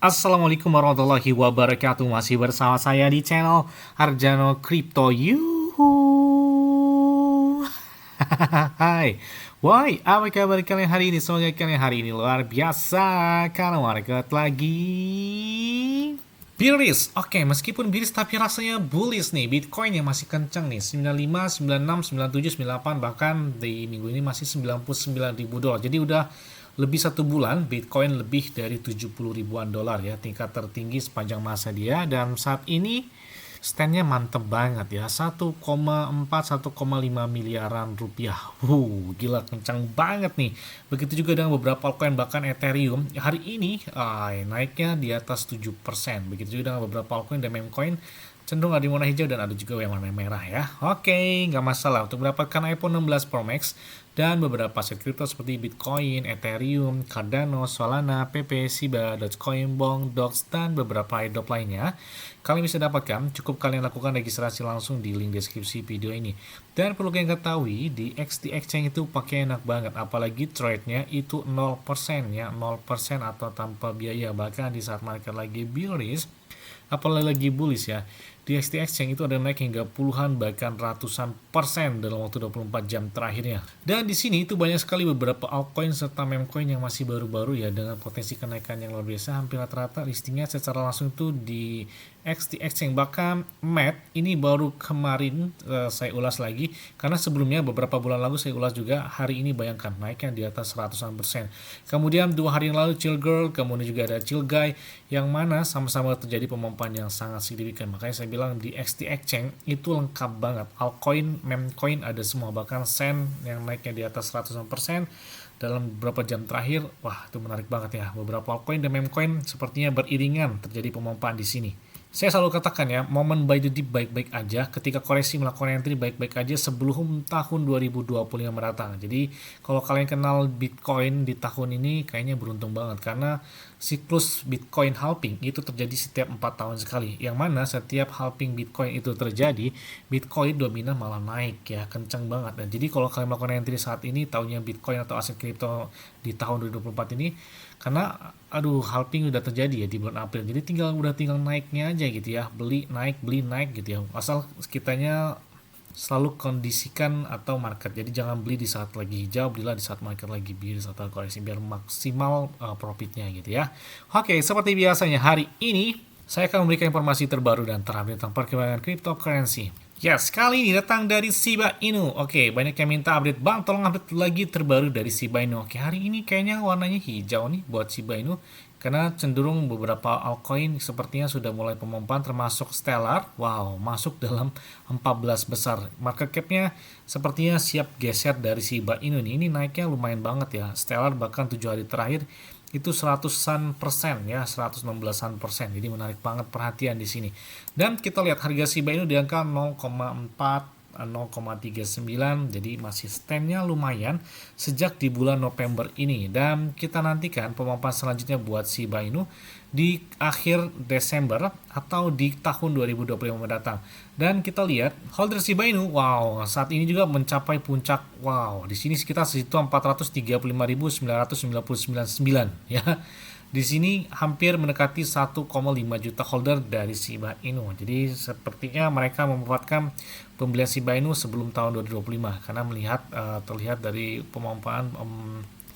Assalamualaikum warahmatullahi wabarakatuh. Masih bersama saya di channel Arjano Crypto. Yuhu. Hai. Woi, apa kabar kalian hari ini? Semoga kalian hari ini luar biasa karena market lagi bearish. Oke, meskipun bearish tapi rasanya bullish nih. Bitcoin yang masih kencang nih, 95, 96, 97, 98, bahkan di minggu ini masih 99 ribu dolar. Jadi udah lebih 1 bulan Bitcoin lebih dari 70 ribuan dolar ya, tingkat tertinggi sepanjang masa dia, dan saat ini standnya mantep banget ya, 1,4 1,5 miliaran rupiah. Gila kencang banget nih. Begitu juga dengan beberapa altcoin, bahkan Ethereum hari ini naiknya di atas 7%. Begitu juga dengan beberapa altcoin dan meme coin cenderung ada di warna hijau dan ada juga yang warna merah ya. Oke, nggak masalah untuk mendapatkan iPhone 16 Pro Max dan beberapa aset kripto seperti Bitcoin, Ethereum, Cardano, Solana, PP, Shiba, Dogecoin, Bong, Dox, dan beberapa airdrop lainnya. Kalian bisa dapatkan, cukup kalian lakukan registrasi langsung di link deskripsi video ini. Dan perlu kalian ketahui, di XTX itu pakai enak banget, apalagi trade-nya itu 0% ya, 0% atau tanpa biaya. Bahkan di saat market lagi bearish, apalagi lagi bullish ya, di XTX itu ada naik hingga puluhan bahkan ratusan persen dalam waktu 24 jam terakhirnya. Dan di sini itu banyak sekali beberapa altcoin serta meme coin yang masih baru-baru ya, dengan potensi kenaikan yang luar biasa. Hampir rata-rata listingnya secara langsung tuh di XTX, bahkan MAT ini baru kemarin saya ulas lagi, karena sebelumnya beberapa bulan lalu saya ulas juga. Hari ini bayangkan naiknya di atas ratusan persen. Kemudian 2 hari yang lalu Chill Girl, kemudian juga ada Chill Guy, yang mana sama-sama terjadi pemompaan yang sangat signifikan. Makanya saya bilang di XTX itu lengkap banget, altcoin, meme coin ada semua, bahkan Sen yang naiknya di atas ratusan persen dalam beberapa jam terakhir. Wah, itu menarik banget ya. Beberapa altcoin dan meme coin sepertinya beriringan terjadi pemompaan di sini. Saya selalu katakan ya, momen buy the dip baik-baik aja, ketika koreksi melakukan entry baik-baik aja sebelum tahun 2025 mendatang. Jadi kalau kalian kenal Bitcoin di tahun ini kayaknya beruntung banget, karena siklus Bitcoin halving itu terjadi setiap 4 tahun sekali, yang mana setiap halving Bitcoin itu terjadi, Bitcoin dominan malah naik ya, kencang banget. Dan jadi kalau kalian melakukan entry saat ini, tahunya Bitcoin atau aset kripto di tahun 2024 ini, karena halving udah terjadi ya di bulan April, jadi udah tinggal naiknya aja gitu ya, beli naik gitu ya, asal kitanya selalu kondisikan atau market. Jadi jangan beli di saat lagi hijau, belilah di saat market lagi bearish atau koreksi, biar maksimal profitnya gitu ya. Oke, seperti biasanya hari ini saya akan memberikan informasi terbaru dan terupdate tentang perkembangan cryptocurrency. Yes, kali ini datang dari Shiba Inu. Oke, banyak yang minta update, Bang, tolong update lagi terbaru dari Shiba Inu. Oke, hari ini kayaknya warnanya hijau nih buat Shiba Inu, karena cenderung beberapa altcoin sepertinya sudah mulai pemompaan, termasuk Stellar. Wow, masuk dalam 14 besar. Market cap-nya sepertinya siap geser dari Shiba Inu nih. Ini naiknya lumayan banget ya. Stellar bahkan 7 hari terakhir itu 100-an persen ya, 116-an persen. Jadi menarik banget perhatian di sini. Dan kita lihat harga Shiba Inu di angka 0,4 0,39, jadi masih standnya lumayan sejak di bulan November ini, dan kita nantikan pemompaan selanjutnya buat Shiba Inu di akhir Desember atau di tahun 2025 mendatang. Dan kita lihat holder Shiba Inu, wow, saat ini juga mencapai puncak. Wow, di sini sekitar segitu 435.999 ya. Di sini hampir mendekati 1,5 juta holder dari Shiba Inu. Jadi sepertinya mereka memanfaatkan pembelian Shiba Inu sebelum tahun 2025, karena terlihat dari pemompaan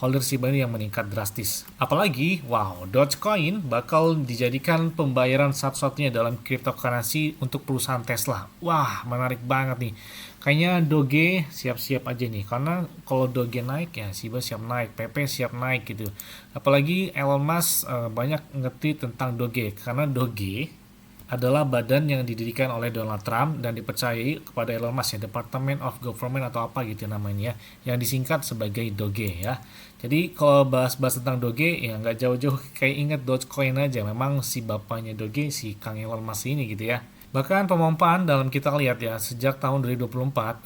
holder Shiba Inu yang meningkat drastis. Apalagi, wow, Dogecoin bakal dijadikan pembayaran satu-satunya dalam cryptocurrency untuk perusahaan Tesla. Wah, menarik banget nih. Kayaknya Doge siap-siap aja nih, karena kalau Doge naik ya Shiba siap naik, PP siap naik gitu. Apalagi Elon Musk banyak ngerti tentang Doge, karena Doge adalah badan yang didirikan oleh Donald Trump dan dipercayai kepada Elon Musk ya, Department of Government atau apa gitu namanya ya, yang disingkat sebagai Doge ya. Jadi kalau bahas-bahas tentang Doge ya nggak jauh-jauh, kayak inget Dogecoin aja, memang si bapaknya Doge si Kang Elon Musk ini gitu ya. Bahkan pemompaan dalam kita lihat ya, sejak tahun 2024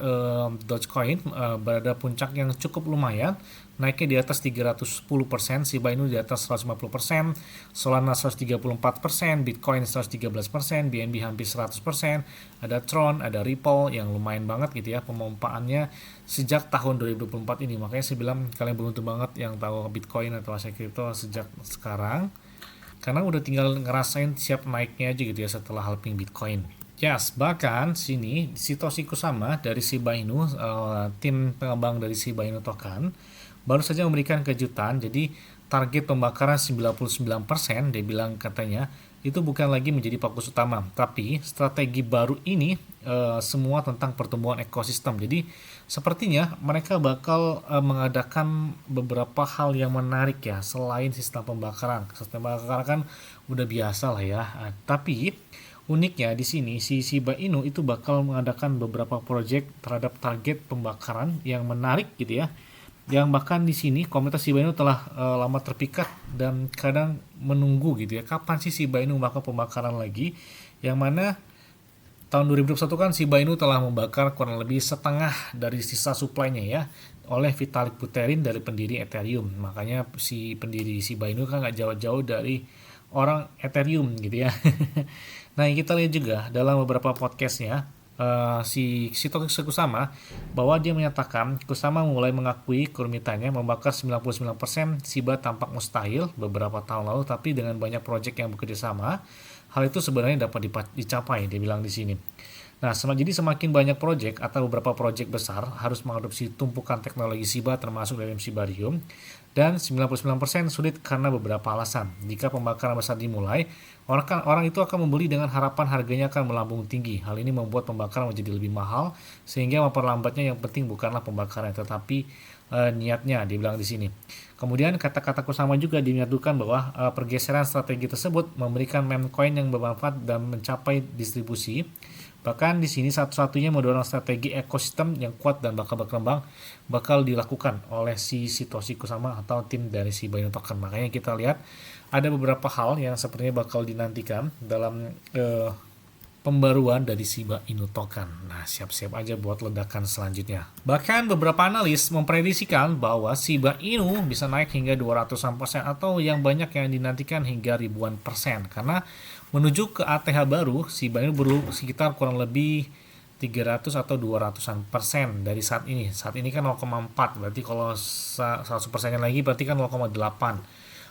Dogecoin berada puncak yang cukup lumayan, naiknya di atas 310%, Shiba Inu di atas 150%, Solana 134%, Bitcoin 113%, BNB hampir 100%, ada Tron, ada Ripple yang lumayan banget gitu ya pemompaannya sejak tahun 2024 ini. Makanya saya bilang kalian beruntung banget yang tahu Bitcoin atau aset kripto sejak sekarang. karena udah tinggal ngerasain siap naiknya aja gitu ya setelah halving Bitcoin. Yes, bahkan sini Satoshi Kusama dari Shiba Inu, tim pengembang dari Shiba Inu token, baru saja memberikan kejutan. Jadi target pembakaran 99% dia bilang katanya itu bukan lagi menjadi fokus utama, tapi strategi baru ini semua tentang pertumbuhan ekosistem. Jadi sepertinya mereka bakal mengadakan beberapa hal yang menarik ya selain sistem pembakaran. Sistem pembakaran kan udah biasa lah ya. Tapi uniknya di sini si Shiba Inu itu bakal mengadakan beberapa proyek terhadap target pembakaran yang menarik gitu ya. Yang bahkan di sini komunitas Shiba Inu telah lama terpikat dan kadang menunggu gitu ya. Kapan sih Shiba Inu bakal pembakaran lagi? Yang mana tahun 2021 kan Shiba Inu telah membakar kurang lebih setengah dari sisa supply-nya ya oleh Vitalik Buterin dari pendiri Ethereum. Makanya si pendiri Shiba Inu kan nggak jauh-jauh dari orang Ethereum gitu ya. Nah, kita lihat juga dalam beberapa podcastnya si Satoshi Kusama bahwa dia menyatakan Kusama mulai mengakui kerumitannya membakar 99% Shiba tampak mustahil beberapa tahun lalu, tapi dengan banyak proyek yang bekerja sama, hal itu sebenarnya dapat dicapai, dia bilang di sini. Nah, jadi semakin banyak proyek atau beberapa proyek besar harus mengadopsi tumpukan teknologi Shiba termasuk dalam Shibarium, dan 99% sulit karena beberapa alasan. Jika pembakaran besar dimulai, orang itu akan membeli dengan harapan harganya akan melambung tinggi. Hal ini membuat pembakaran menjadi lebih mahal, sehingga memperlambatnya. Yang penting bukanlah pembakaran, tetapi niatnya, dibilang di sini. Kemudian kata-kata Kusama juga dinyatakan bahwa pergeseran strategi tersebut memberikan meme coin yang bermanfaat dan mencapai distribusi. Bahkan di sini satu-satunya mendorong strategi ekosistem yang kuat dan bakal berkembang bakal dilakukan oleh si Satoshi Kusama atau tim dari Shiba Inu Token. Makanya kita lihat ada beberapa hal yang sepertinya bakal dinantikan dalam pembaruan dari Shiba Inu Token. Nah, siap-siap aja buat ledakan selanjutnya. Bahkan beberapa analis memprediksikan bahwa Shiba Inu bisa naik hingga 200% atau yang banyak yang dinantikan hingga ribuan persen. Karena menuju ke ATH baru, Shiba Inu perlu sekitar kurang lebih 300 atau 200% dari saat ini. Saat ini kan 0,4, berarti kalau 100% lagi berarti kan 0,8.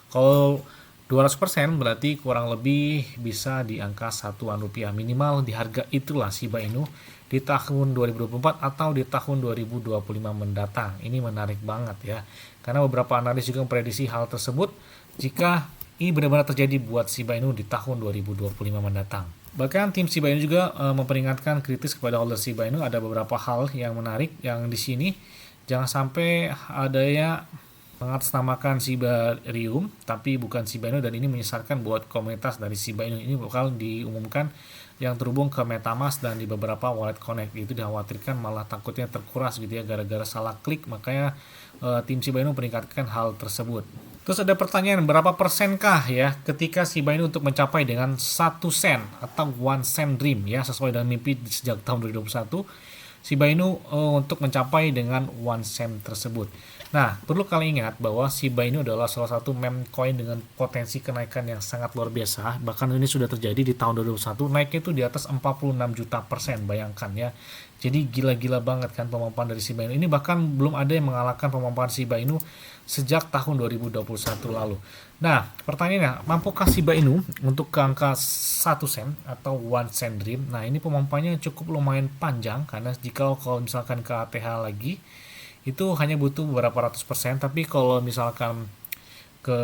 Kalau 200% berarti kurang lebih bisa di angka Rp1 minimal di harga itulah Shiba Inu di tahun 2024 atau di tahun 2025 mendatang. Ini menarik banget ya, karena beberapa analis juga memprediksi hal tersebut jika ini benar-benar terjadi buat Shiba Inu di tahun 2025 mendatang. Bahkan tim Shiba Inu juga memperingatkan kritis kepada holder Shiba Inu. Ada beberapa hal yang menarik yang di sini jangan sampai ada ya mengatasnamakan Shibarium tapi bukan Shiba Inu, dan ini menyesatkan buat komunitas dari Shiba Inu. Ini bakal diumumkan yang terhubung ke MetaMask dan di beberapa wallet connect. Itu dikhawatirkan malah takutnya terkuras gitu ya gara-gara salah klik. Makanya tim Shiba Inu memperingatkan hal tersebut. Terus ada pertanyaan, berapa persenkah ya ketika Shiba Inu untuk mencapai dengan 1 sen atau 1 cent dream ya, sesuai dengan mimpi sejak tahun 2021 Shiba Inu untuk mencapai dengan 1 cent tersebut. Nah, perlu kalian ingat bahwa Shiba Inu adalah salah satu meme coin dengan potensi kenaikan yang sangat luar biasa. Bahkan ini sudah terjadi di tahun 2021, naiknya itu di atas 46 juta %, bayangkan ya. Jadi gila-gila banget kan pemaparan dari Shiba Inu. Ini bahkan belum ada yang mengalahkan pemaparan Shiba Inu sejak tahun 2021 lalu. Nah, pertanyaannya, mampukah Shiba Inu untuk ke angka 1 sen atau 1 cent dream? Nah, ini pemaparannya cukup lumayan panjang, karena jika kalau misalkan ke ATH lagi, itu hanya butuh beberapa ratus persen. Tapi kalau misalkan ke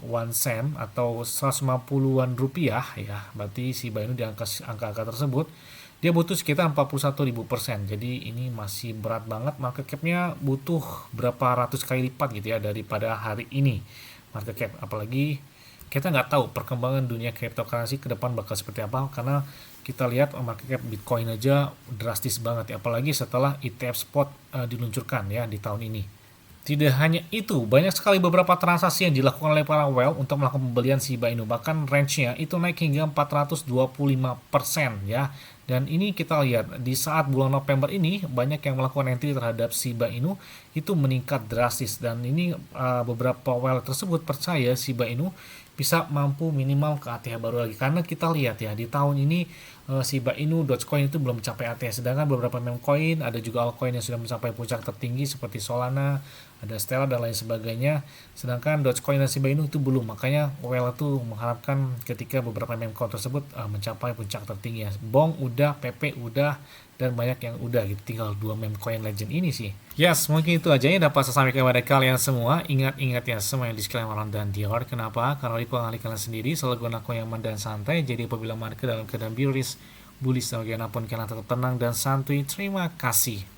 1 sen atau 150-an rupiah ya, berarti Shiba Inu di angka tersebut dia butuh sekitar 41.000%. Jadi ini masih berat banget. Market cap-nya butuh berapa ratus kali lipat gitu ya daripada hari ini market cap. Apalagi kita nggak tahu perkembangan dunia cryptocurrency ke depan bakal seperti apa, karena kita lihat market cap Bitcoin aja drastis banget ya, apalagi setelah ETF spot diluncurkan ya di tahun ini. Tidak hanya itu, banyak sekali beberapa transaksi yang dilakukan oleh para whale untuk melakukan pembelian Shiba Inu. Bahkan range-nya itu naik hingga 425% ya. Dan ini kita lihat di saat bulan November ini banyak yang melakukan entry terhadap Shiba Inu itu meningkat drastis, dan ini beberapa whale tersebut percaya Shiba Inu bisa mampu minimal ke ATH baru lagi, karena kita lihat ya di tahun ini Shiba Inu, Dogecoin itu belum mencapai ATH, sedangkan beberapa meme coin ada juga altcoin yang sudah mencapai puncak tertinggi seperti Solana, ada Stella dan lain sebagainya. Sedangkan Dogecoin dan Shiba Inu itu belum. Makanya Well tuh mengharapkan ketika beberapa meme coin tersebut mencapai puncak tertinggi ya. Bong udah, PP udah, dan banyak yang udah gitu. Tinggal 2 meme coin legend ini sih. Yes, mungkin itu aja yang dapat saya sampaikan kepada kalian semua. Ingat-ingat ya semua yang disclaimer dan Dior. Kenapa? Karena di pengalih kalian sendiri selalu gunakan yang aman dan santai. Jadi apabila market dalam keadaan bullish, bagaimanapun kalian tetap tenang dan santuy. Terima kasih.